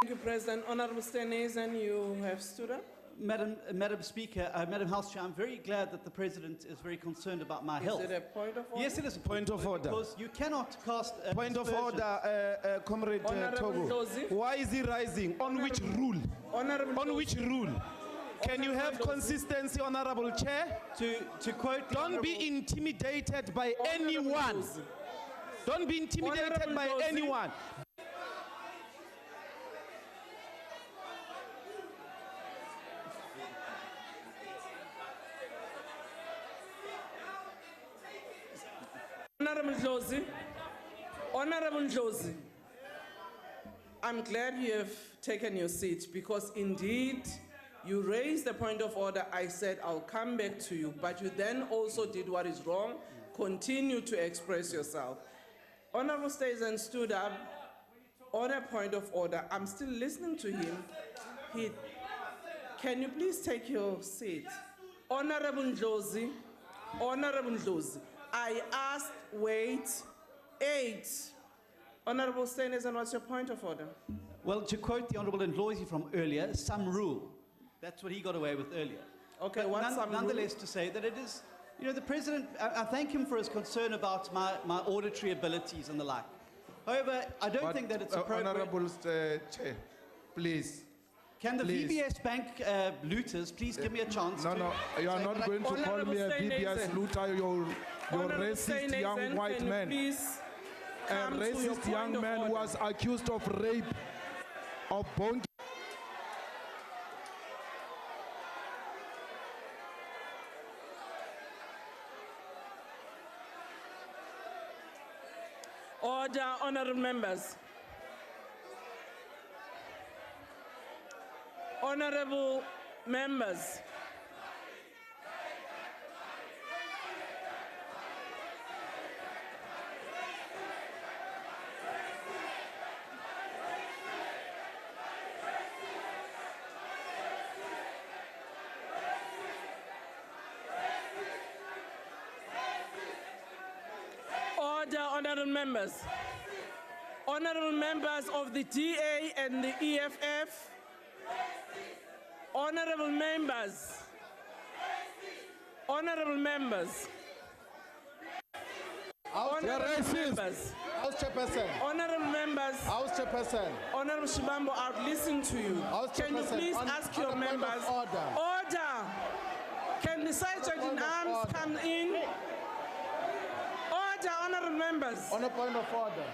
Thank you, President. Honorable Steenhuisen, you have stood up. Madam Speaker, Madam House Chair, I'm very glad that the President is very concerned about my health. Is it a point of order? Yes, it is a Point of order. Because you cannot cast Point of aspersions. order, Comrade Honorable Togo. Ndlozi. Why is he rising? On which rule? Honorable On which rule? Can you have consistency, Honorable Chair? To quote the Don't be Honourable- intimidated by Honorable anyone. Ndlozi. Don't be intimidated Honorable by Ndlozi. anyone. Honorable Ndlozi. Honorable Ndlozi. I'm glad you have taken your seat because indeed you raised the point of order. I said I'll come back to you, but you then also did what is wrong. Continue to express yourself. Honorable Steenhuisen stood up on a point of order. I'm still listening to him. Can you please take your seat? Honorable Ndlozi, Honorable Ndlozi, I asked, wait, 8. Honorable Steenhuisen, what's your point of order? Well, to quote the Honourable Ndlozi from earlier, some rule. That's what he got away with earlier. Okay, But what's some nonetheless, to say that it is, you know, the President, I thank him for his concern about my auditory abilities and the like. However, I don't think that it's appropriate. Honorable Chair, please. Can the please. VBS Bank looters please give me a chance? No, to no, you are say not what I- going to call Honorable me a VBS Steenhuisen. looter, you're Honorable racist young Steenhuisen, white can you man. please A come to your racist point young of man order? was accused of rape, of bone. Order, honorable members. Honorable members. Order, honorable members. Honorable members of the DA and the EFF. Honorable members. Honorable members. Honorable members. House Chairperson. Honorable members. House Chairperson. Honorable Shibambo, I'll listen to you. House Can you Chairperson, please on- ask on your a point of members? order. Order. Can the sergeant in point of arms order. come in? Order, honorable members. On a point of order.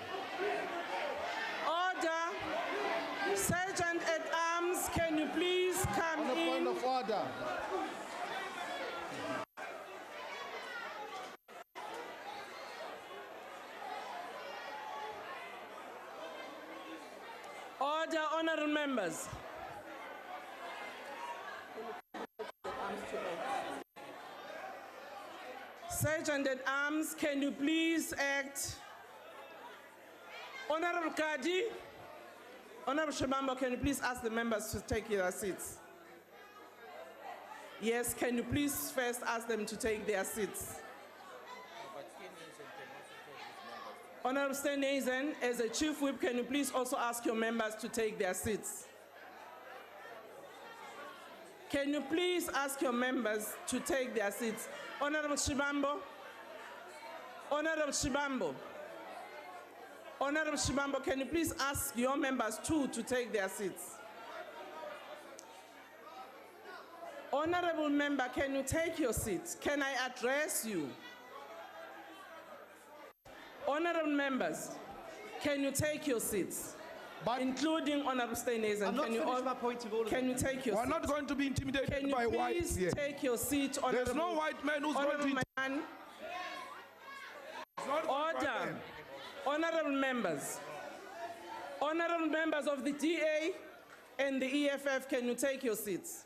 Order. Sergeant at arms, can you please come On a point in? of order. Order, honorable members. Sergeant at arms, can you please act? Honorable Kadi, Honorable Shibambo, can you please ask the members to take their seats? Yes, can you please first ask them to take their seats? Honorable Steenhuisen, as a chief whip, can you please also ask your members to take their seats? Can you please ask your members to take their seats? Honorable Shibambo, Honorable Shibambo, Honorable Shibambo, can you please ask your members too to take their seats? Honorable member, can you take your seat? Can I address you? Honorable members, can you take your seats? Including Honorable Steenhuisen. I'm not Can you finished all- my point of order. Can you take your We're seat? not going to be intimidated Can you by whites please here. take your seat, Honorable? There's no white man who's going to Honorable man, It's not going to order. happen. Honorable members. Honorable members of the DA and the EFF, can you take your seats?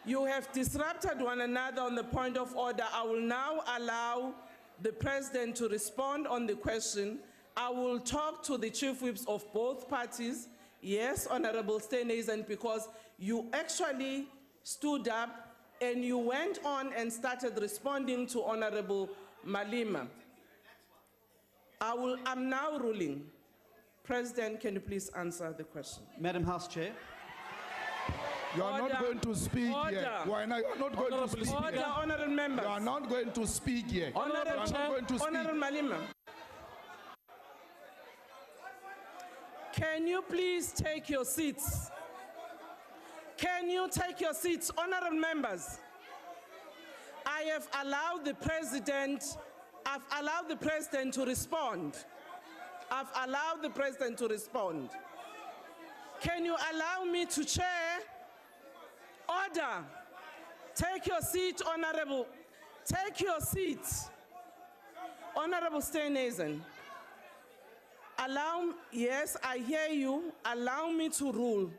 You have disrupted one another on the point of order. I will now allow the President to respond on the question. I will talk to the chief whips of both parties. Yes, Honorable Steenhuisen, because you actually stood up and you went on and started responding to Honorable Malima. I'm now ruling. President, can you please answer the question? Madam House Chair. You are not going to speak yet. Why not? You are not going to speak Order, yet. honorable members. You are not going to speak yet. You are not going to speak. Honorable Malima. Can you please take your seats? Can you take your seats, honorable members? I have allowed the president, I've allowed the president to respond. I've allowed the president to respond. Can you allow me to chair? Order. Take your seat, honorable. Take your seat. Honorable Steenhuisen. Yes, I hear you. Allow me to rule.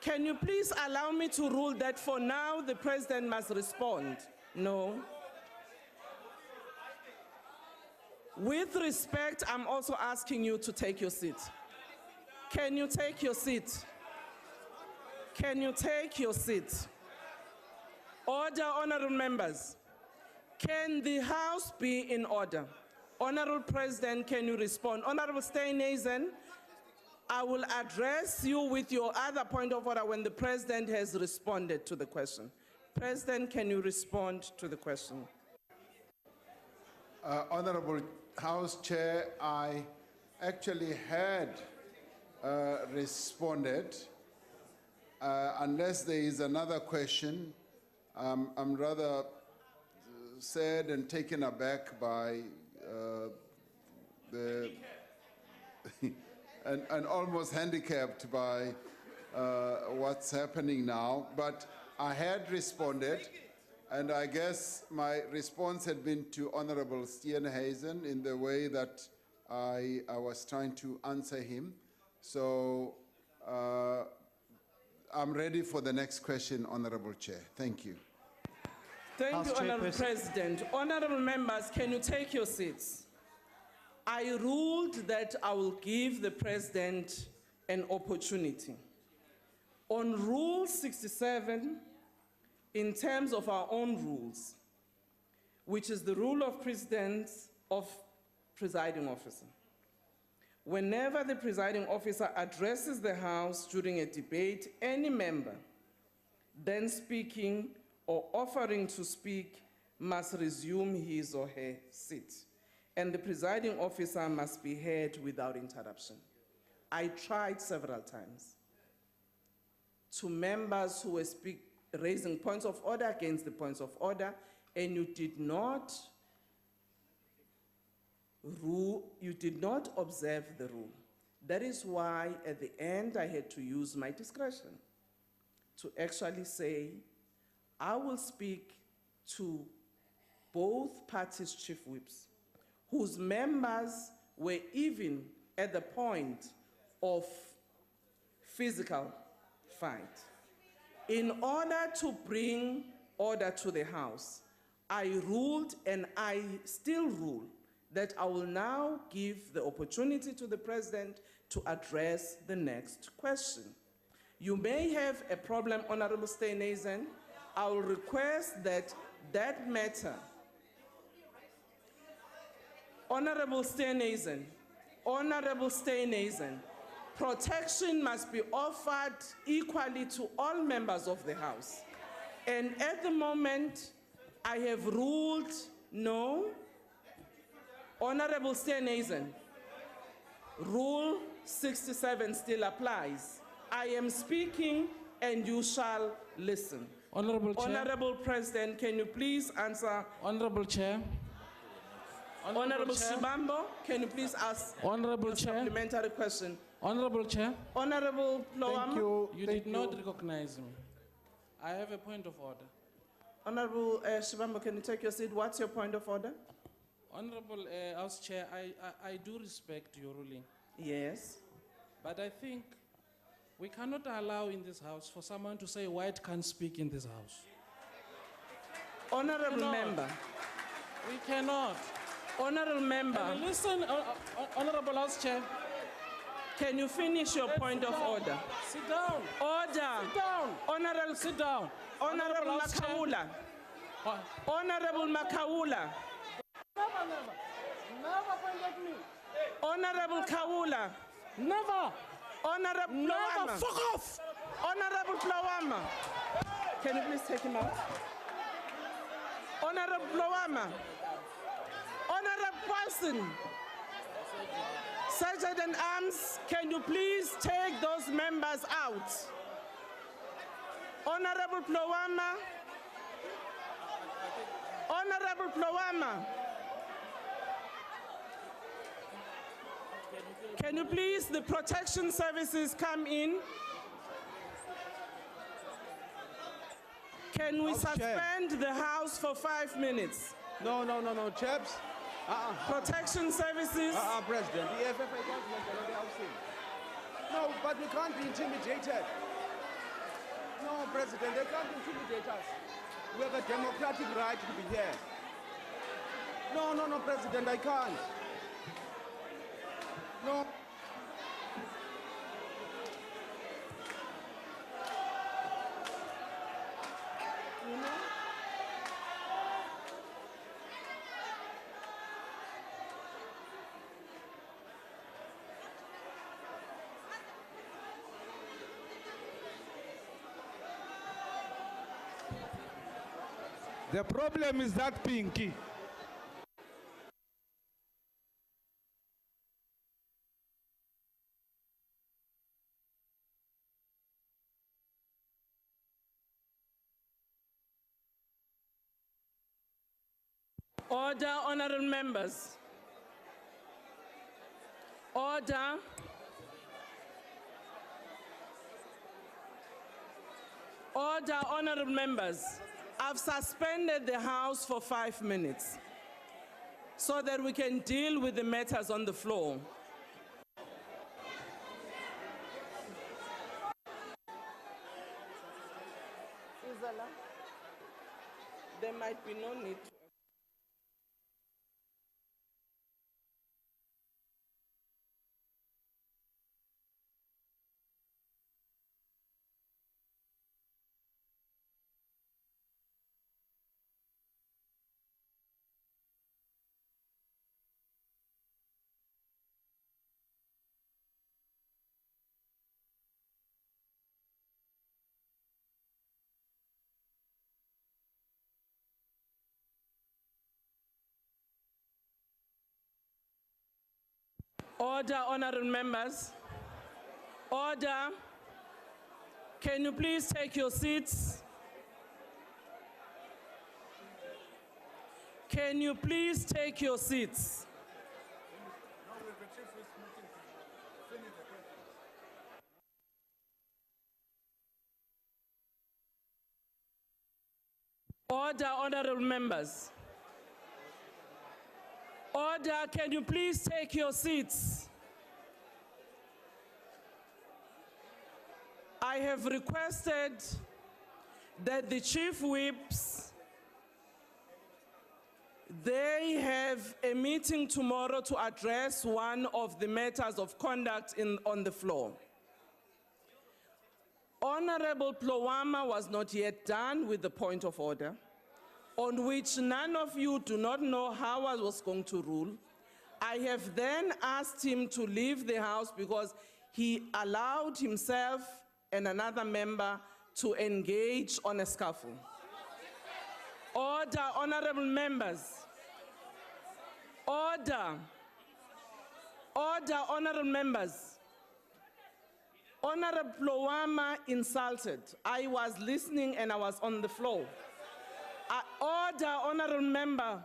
Can you please allow me to rule that for now the president must respond? No. With respect, I'm also asking you to take your seat. Can you take your seat? Can you take your seat? Order, honorable members. Can the House be in order? Honorable President, can you respond? Honorable Steenhuisen, I will address you with your other point of order when the President has responded to the question. President, can you respond to the question? Honorable House Chair, I actually had responded. Unless there is another question, I'm rather sad and taken aback by and almost handicapped by what's happening now. But I had responded, and I guess my response had been to Honorable Steenhuisen in the way that I was trying to answer him. So I'm ready for the next question, Honorable Chair. Thank you. Thank you, Honorable President. Honorable members, can you take your seats? I ruled that I will give the President an opportunity. On Rule 67, in terms of our own rules, which is the rule of precedence of presiding officer, whenever the presiding officer addresses the House during a debate, any member then speaking or offering to speak must resume his or her seat, and the presiding officer must be heard without interruption. I tried several times to members who were raising points of order against the points of order, and you did not observe the rule. That is why at the end I had to use my discretion to actually say, I will speak to both parties' chief whips, whose members were even at the point of physical fight. In order to bring order to the House, I ruled, and I still rule, that I will now give the opportunity to the President to address the next question. You may have a problem, Honorable Steenhuisen. I will request that that matter, Honorable Steenhuisen, protection must be offered equally to all members of the House. And at the moment, I have ruled no. Honorable Steenhuisen, Rule 67 still applies. I am speaking and you shall listen. Honorable Chair. Honorable President, can you please answer? Honorable Chair. Honorable Shibambo, can you please ask Honorable a Chair. supplementary question? Honorable Chair. Honorable Loam. You did not recognize me. I have a point of order. Honorable Shibambo, can you take your seat? What's your point of order? Honorable House Chair, I do respect your ruling. Yes. But I think we cannot allow in this House for someone to say white can't speak in this House. Honorable member. We cannot. Honorable member. Listen, Honorable House Chair. Can you finish your point of order? Sit down. Order. Sit down. Honorable. Sit down. Honorable Makaula. Honorable Makaula. Never point at me. Honorable Kawula. Never. Honorable Never. Plawama. Fuck off. Honorable Plawama. Can you please take him out? Honorable Plawama. Honorable Paulson. Sergeant at Arms, can you please take those members out? Honorable Plawama. Honorable Plawama. Can you please, the protection services come in? Can we suspend the House for 5 minutes? No, chaps. Protection services. President, the FFA can't make the House in. No, but we can't be intimidated. No, President, they can't intimidate us. We have a democratic right to be here. No, President, I can't. No. The problem is that Pinky. Order, honorable members. Order. Order, honorable members. I've suspended the House for 5 minutes so that we can deal with the matters on the floor. There might be no need to. Order, honorable members. Order. Can you please take your seats? Can you please take your seats? Order, honorable members. Order, can you please take your seats? I have requested that the chief whips, they have a meeting tomorrow to address one of the matters of conduct on the floor. Honorable Plawama was not yet done with the point of order, on which none of you do not know how I was going to rule. I have then asked him to leave the House because he allowed himself and another member to engage on a scuffle. Order, honorable members. Order. Order, honorable members. Honorable Plawama insulted. I was listening and I was on the floor. Order, honorable member.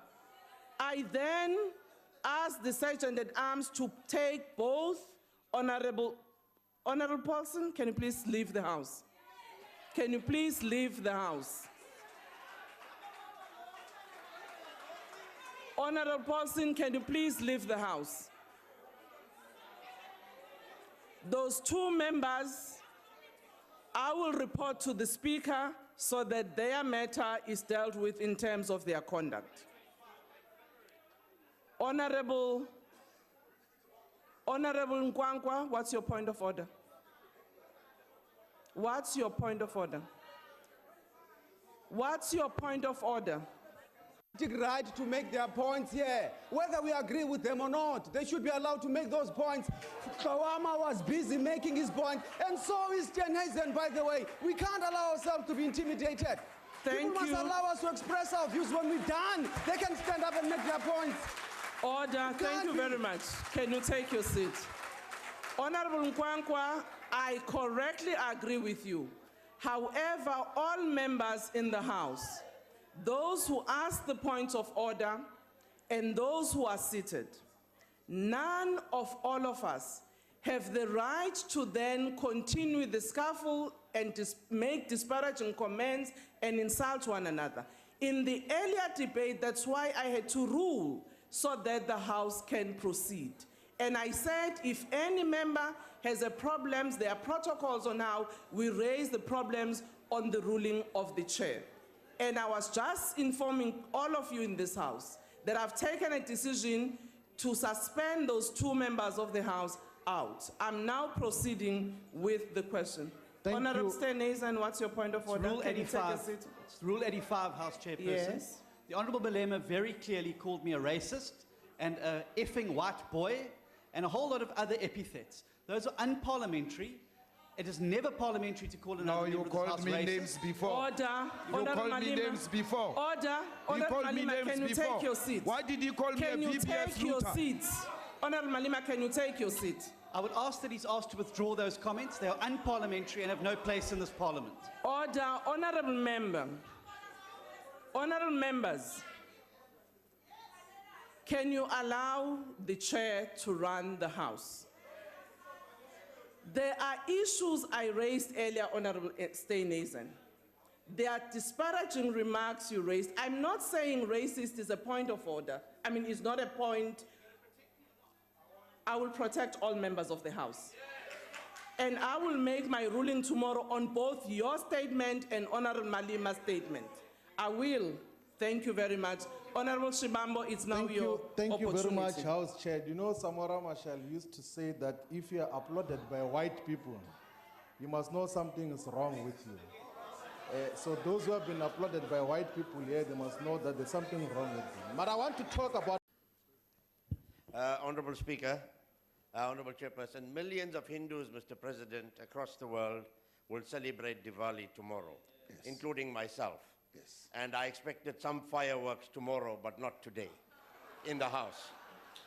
I then asked the Sergeant at Arms to take both Honorable Paulson, can you please leave the House? Can you please leave the House? Honorable Paulson, can you please leave the House? Those two members, I will report to the Speaker so that their matter is dealt with in terms of their conduct. Honorable Nkwankwa, what's your point of order? What's your point of order? What's your point of order? right to make their points here. Whether we agree with them or not, they should be allowed to make those points. Kawama was busy making his point, and so is Steenhuisen, by the way. We can't allow ourselves to be intimidated. People must allow us to express our views. When we're done, they can stand up and make their points. Order, thank you very much. Can you take your seat? Honorable Nkwankwa, I correctly agree with you. However, all members in the House, those who ask the points of order and those who are seated, none of all of us have the right to then continue the scuffle and make disparaging comments and insult one another. In the earlier debate, that's why I had to rule so that the House can proceed. And I said, if any member has a problem, there are protocols on how we raise the problems on the ruling of the chair. And I was just informing all of you in this House that I've taken a decision to suspend those 2 members of the House out. I'm now proceeding with the question. Honorable Steenhuisen, what's your point of order? Rule 85. It's Rule 85, House Chairperson. Yes. The Honourable Malema very clearly called me a racist and a effing white boy and a whole lot of other epithets. Those are unparliamentary. It is never parliamentary to call another member of the House racist. No, you called me names before. Order. You called me names before. Order. You called me names can you before. take your seat? Why did you call me a Can you VBS take your looter? seat? Honorable Malema, can you take your seat? I would ask that he's asked to withdraw those comments. They are unparliamentary and have no place in this parliament. Order. Honorable member. Honorable members, can you allow the chair to run the House? There are issues I raised earlier, Honorable Steenhuisen. There are disparaging remarks you raised. I'm not saying racist is a point of order. I mean, it's not a point. I will protect all members of the House. And I will make my ruling tomorrow on both your statement and Honorable Malema's statement. I will. Thank you very much. Honorable Shibambo, it's now your opportunity. Thank you very much, House Chair. You know, Samora Machel used to say that if you are applauded by white people, you must know something is wrong with you. So those who have been applauded by white people here, they must know that there's something wrong with them. But I want to talk about... Honorable Speaker, Honorable Chairperson, millions of Hindus, Mr. President, across the world will celebrate Diwali tomorrow, including myself. Yes. And I expected some fireworks tomorrow, but not today, in the House.